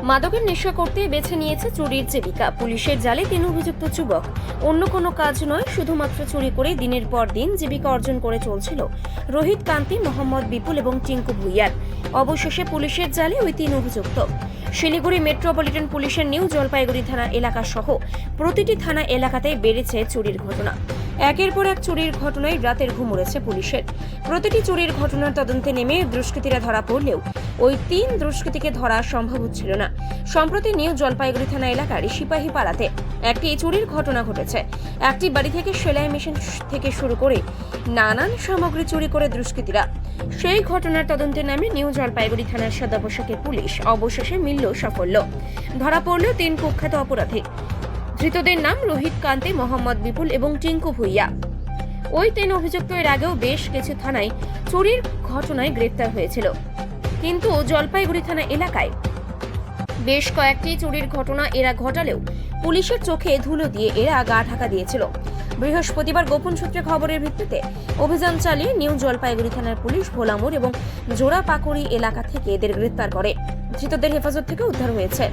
মাদকের নেশা করতে বেছে নিয়েছে চুরির জীবিকা। পুলিশের জালে 3 অভিযুক্ত যুবক। অন্য কোনো কাজ নয়, শুধুমাত্র চুরি করে দিনের পর দিন জীবিকা অর্জন করে চলছিল রোহিত কান্তি, মোহাম্মদ বিপুল এবং টিঙ্কু ভুইয়ার। অবশেষে পুলিশের জালে ওই 3 অভিযুক্ত। শিলিগুড়ি মেট্রোপলিটন পুলিশের নিউ জলপাইগুড়ি থানা এলাকা সহ প্রতিটি থানা এলাকাতেই বেড়েছে চুরির ঘটনা। একের পর এক চুরির ঘটনায় রাতের ঘুম উড়েছে পুলিশের। প্রতিটি চুরির ঘটনার তদন্তে নেমে দুষ্কৃতীরা ধরা পড়লেও ওই 3 দুষ্কৃতীকে ধরা সম্ভব হচ্ছিল না। সম্প্রতি নিউ জলপাইগুড়ি থানা এলাকার সিপাহীপাড়াতে একটি চুরির ঘটনা ঘটেছে। একটি বাড়ি থেকে সেলাই মেশিন থেকে শুরু করে নানান সামগ্রী চুরি করে দুষ্কৃতীরা। সেই ঘটনার তদন্তে নামে নিউ জলপাইগুড়ি থানার সদর পোশাকের পুলিশ। অবশেষে মিলল সাফল্য। ধরা পড়ল 3 কুখ্যাত অপরাধী। ধৃতদের নাম রোহিত কান্তি, মোহাম্মদ বিপুল এবং টিঙ্কু ভুইয়া। ওই 3 অভিযুক্ত এর আগেও বেশ কিছু থানায় চুরির ঘটনায় গ্রেফতার হয়েছিল, কিন্তু জলপাইগুড়ি থানা এলাকায় বেশ কয়েকটি চুরির ঘটনা এরা ঘটালেও পুলিশের চোখে ধুলো দিয়ে এরা গা ঢাকা দিয়েছিল। বৃহস্পতিবার গোপন সূত্রে খবরের ভিত্তিতে অভিযান চালিয়ে নিউ জলপাইগুড়ি থানার পুলিশ ভোলামোড় এবং জোড়াপাকুড়ি এলাকা থেকে এদের গ্রেফতার করে। ধৃতদের হেফাজত থেকে উদ্ধার হয়েছে।